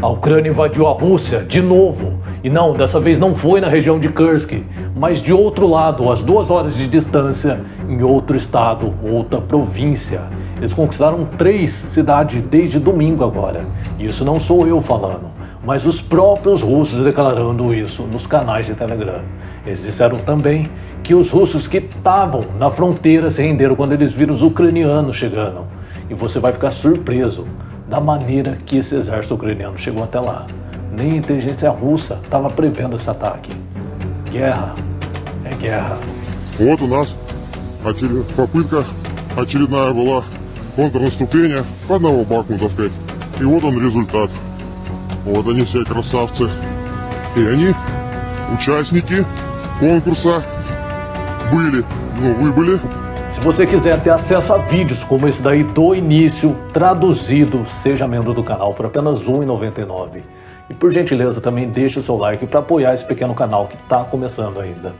A Ucrânia invadiu a Rússia de novo. E não, dessa vez não foi na região de Kursk, mas de outro lado, às 2 horas de distância, em outro estado, outra província. Eles conquistaram 3 cidades desde domingo agora. E isso não sou eu falando, mas os próprios russos declarando isso nos canais de Telegram. Eles disseram também que os russos que estavam na fronteira se renderam quando eles viram os ucranianos chegando. E você vai ficar surpreso da maneira que esse exército ucraniano chegou até lá. Nem a inteligência russa estava prevendo esse ataque. Guerra é guerra. Вот у нас попытка очередная была контрнаступления по Новобахмутовской. И вот он результат. Вот они все красавцы. И они участники конкурса были. Ну, вы были. Se você quiser ter acesso a vídeos como esse daí do início, traduzido, seja membro do canal por apenas R$ 1,99. E por gentileza também deixe o seu like para apoiar esse pequeno canal que está começando ainda.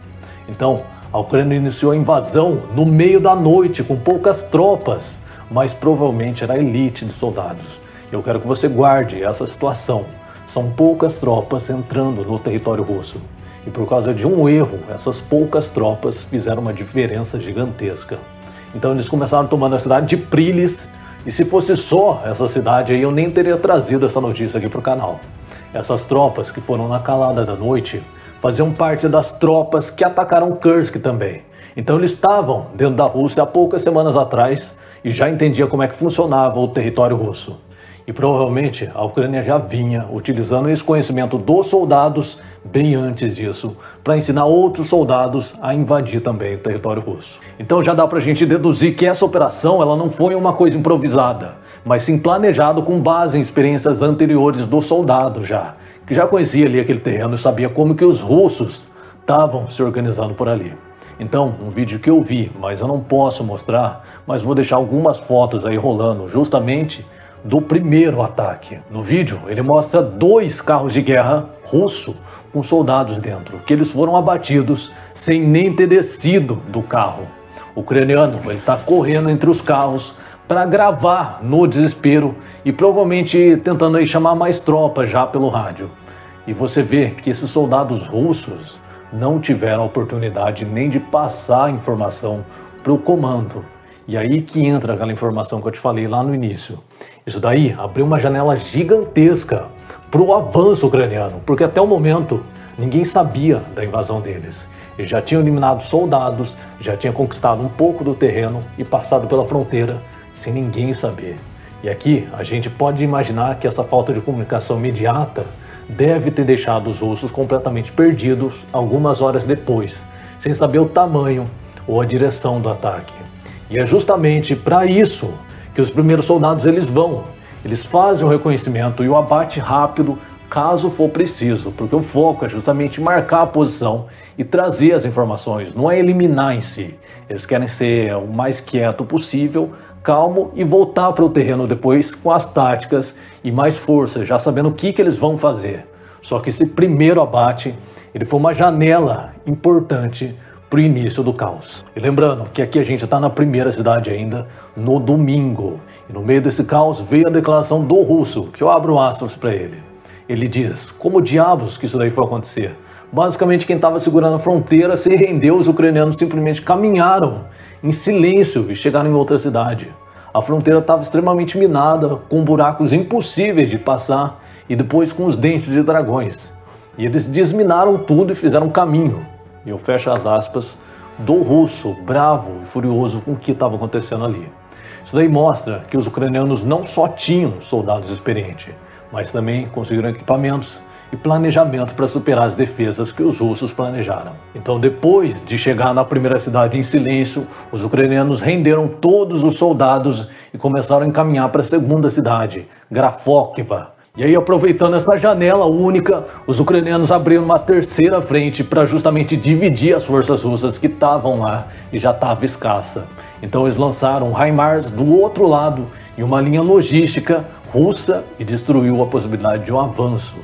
Então, a Ucrânia iniciou a invasão no meio da noite com poucas tropas, mas provavelmente era a elite de soldados. Eu quero que você guarde essa situação. São poucas tropas entrando no território russo. E por causa de um erro, essas poucas tropas fizeram uma diferença gigantesca. Então eles começaram tomando a cidade de Prylis, e se fosse só essa cidade aí, eu nem teria trazido essa notícia aqui para o canal. Essas tropas que foram na calada da noite faziam parte das tropas que atacaram Kursk também. Então eles estavam dentro da Rússia há poucas semanas atrás e já entendia como é que funcionava o território russo. E provavelmente a Ucrânia já vinha utilizando esse conhecimento dos soldados bem antes disso, para ensinar outros soldados a invadir também o território russo. Então já dá pra gente deduzir que essa operação ela não foi uma coisa improvisada, mas sim planejado com base em experiências anteriores dos soldados que já conhecia ali aquele terreno e sabia como que os russos estavam se organizando por ali. Então, um vídeo que eu vi, mas eu não posso mostrar, mas vou deixar algumas fotos aí rolando justamente do primeiro ataque. No vídeo, ele mostra 2 carros de guerra russo com soldados dentro, que eles foram abatidos sem nem ter descido do carro. O ucraniano está correndo entre os carros para gravar no desespero e provavelmente tentando aí chamar mais tropas já pelo rádio. E você vê que esses soldados russos não tiveram a oportunidade nem de passar a informação para o comando. E aí que entra aquela informação que eu te falei lá no início. Isso daí abriu uma janela gigantesca para o avanço ucraniano, porque até o momento ninguém sabia da invasão deles. Eles já tinham eliminado soldados, já tinham conquistado um pouco do terreno e passado pela fronteira sem ninguém saber. E aqui a gente pode imaginar que essa falta de comunicação imediata deve ter deixado os russos completamente perdidos algumas horas depois, sem saber o tamanho ou a direção do ataque. E é justamente para isso que os primeiros soldados eles fazem o reconhecimento e o abate rápido caso for preciso, porque o foco é justamente marcar a posição e trazer as informações, não é eliminar em si. Eles querem ser o mais quieto possível, calmo e voltar para o terreno depois com as táticas e mais força, já sabendo o que eles vão fazer. Só que esse primeiro abate, ele foi uma janela importante para o início do caos. E lembrando que aqui a gente está na primeira cidade ainda, no domingo. E no meio desse caos veio a declaração do russo, que eu abro aspas para ele. Ele diz, como diabos que isso daí foi acontecer? Basicamente quem estava segurando a fronteira se rendeu, os ucranianos simplesmente caminharam em silêncio e chegaram em outra cidade. A fronteira estava extremamente minada, com buracos impossíveis de passar e depois com os dentes de dragões. E eles desminaram tudo e fizeram caminho. E eu fecho as aspas do russo, bravo e furioso com o que estava acontecendo ali. Isso daí mostra que os ucranianos não só tinham soldados experientes, mas também conseguiram equipamentos e planejamento para superar as defesas que os russos planejaram. Então, depois de chegar na primeira cidade em silêncio, os ucranianos renderam todos os soldados e começaram a encaminhar para a segunda cidade, Grafokva. E aí, aproveitando essa janela única, os ucranianos abriram uma terceira frente para justamente dividir as forças russas que estavam lá e já estava escassa. Então eles lançaram HIMARS do outro lado em uma linha logística russa e destruiu a possibilidade de um avanço.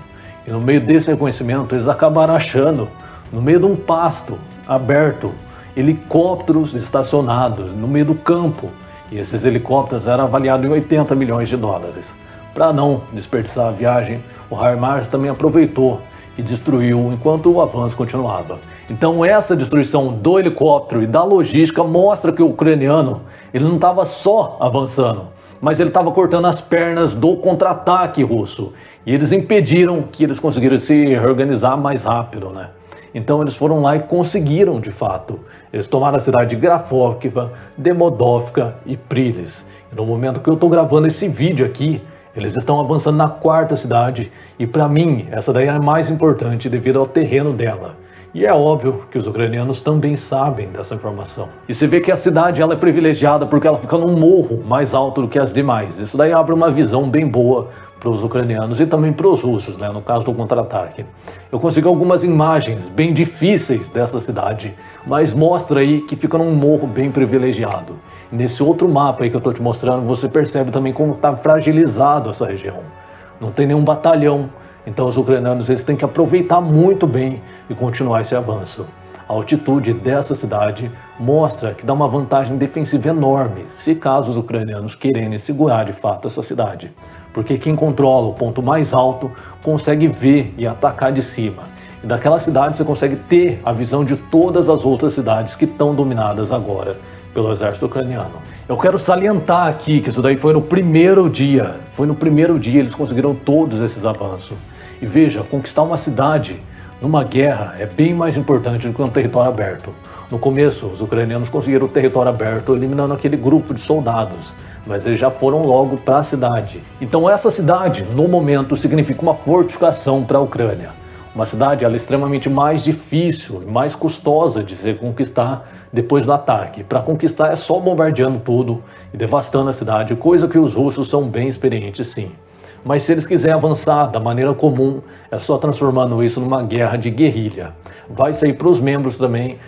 E no meio desse reconhecimento eles acabaram achando, no meio de um pasto aberto, helicópteros estacionados no meio do campo. E esses helicópteros eram avaliados em 80 milhões de dólares. Para não desperdiçar a viagem, o HIMARS também aproveitou e destruiu enquanto o avanço continuava. Então essa destruição do helicóptero e da logística mostra que o ucraniano ele não estava só avançando, mas ele estava cortando as pernas do contra-ataque russo. E eles impediram que eles conseguiram se reorganizar mais rápido, né? Então eles foram lá e conseguiram de fato. Eles tomaram a cidade de Grafovka, Demodovka e Prilis. E no momento que eu estou gravando esse vídeo aqui, eles estão avançando na quarta cidade. E para mim, essa daí é a mais importante devido ao terreno dela. E é óbvio que os ucranianos também sabem dessa informação. E você vê que a cidade ela é privilegiada porque ela fica num morro mais alto do que as demais. Isso daí abre uma visão bem boa para os ucranianos e também para os russos, né, no caso do contra-ataque. Eu consegui algumas imagens bem difíceis dessa cidade, mas mostra aí que fica num morro bem privilegiado. Nesse outro mapa aí que eu estou te mostrando, você percebe também como está fragilizado essa região. Não tem nenhum batalhão, então os ucranianos eles têm que aproveitar muito bem e continuar esse avanço. A altitude dessa cidade mostra que dá uma vantagem defensiva enorme, se caso os ucranianos quererem segurar de fato essa cidade. Porque quem controla o ponto mais alto consegue ver e atacar de cima. E daquela cidade você consegue ter a visão de todas as outras cidades que estão dominadas agora pelo exército ucraniano. Eu quero salientar aqui que isso daí foi no primeiro dia. Foi no primeiro dia eles conseguiram todos esses avanços. E veja, conquistar uma cidade numa guerra é bem mais importante do que um território aberto. No começo, os ucranianos conseguiram o território aberto eliminando aquele grupo de soldados, mas eles já foram logo para a cidade. Então essa cidade, no momento, significa uma fortificação para a Ucrânia. Uma cidade ela é extremamente mais difícil e mais custosa de se conquistar depois do ataque. Para conquistar é só bombardeando tudo e devastando a cidade, coisa que os russos são bem experientes sim. Mas se eles quiserem avançar da maneira comum, é só transformando isso numa guerra de guerrilha. Vai sair para os membros também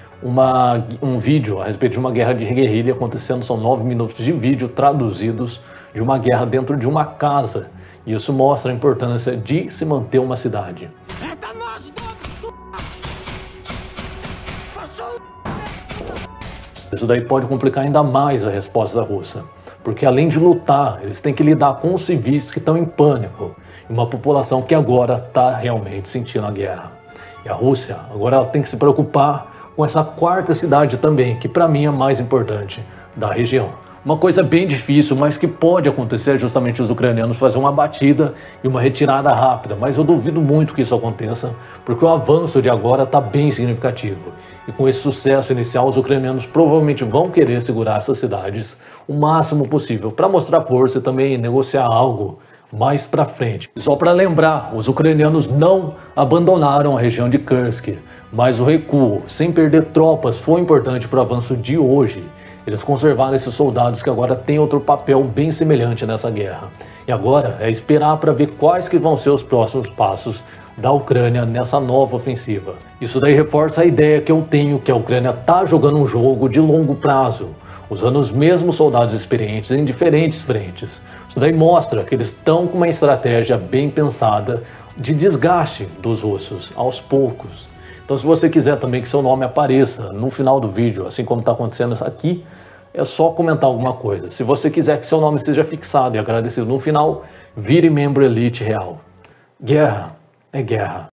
um vídeo a respeito de uma guerra de guerrilha acontecendo, são 9 minutos de vídeo traduzidos de uma guerra dentro de uma casa. E isso mostra a importância de se manter uma cidade. Isso daí pode complicar ainda mais a resposta russa. Porque além de lutar, eles têm que lidar com os civis que estão em pânico. E uma população que agora está realmente sentindo a guerra. E a Rússia, agora ela tem que se preocupar com essa quarta cidade também, que para mim é a mais importante da região. Uma coisa bem difícil, mas que pode acontecer é justamente os ucranianos fazer uma batida e uma retirada rápida. Mas eu duvido muito que isso aconteça, porque o avanço de agora está bem significativo. E com esse sucesso inicial, os ucranianos provavelmente vão querer segurar essas cidades o máximo possível, para mostrar força e também negociar algo mais para frente. E só para lembrar, os ucranianos não abandonaram a região de Kursk, mas o recuo, sem perder tropas, foi importante para o avanço de hoje. Eles conservaram esses soldados que agora têm outro papel bem semelhante nessa guerra. E agora é esperar para ver quais que vão ser os próximos passos da Ucrânia nessa nova ofensiva. Isso daí reforça a ideia que eu tenho que a Ucrânia está jogando um jogo de longo prazo, usando os mesmos soldados experientes em diferentes frentes. Isso daí mostra que eles estão com uma estratégia bem pensada de desgaste dos russos, aos poucos. Então se você quiser também que seu nome apareça no final do vídeo, assim como está acontecendo aqui, é só comentar alguma coisa. Se você quiser que seu nome seja fixado e agradecido no final, vire membro Elite Real. Guerra é guerra.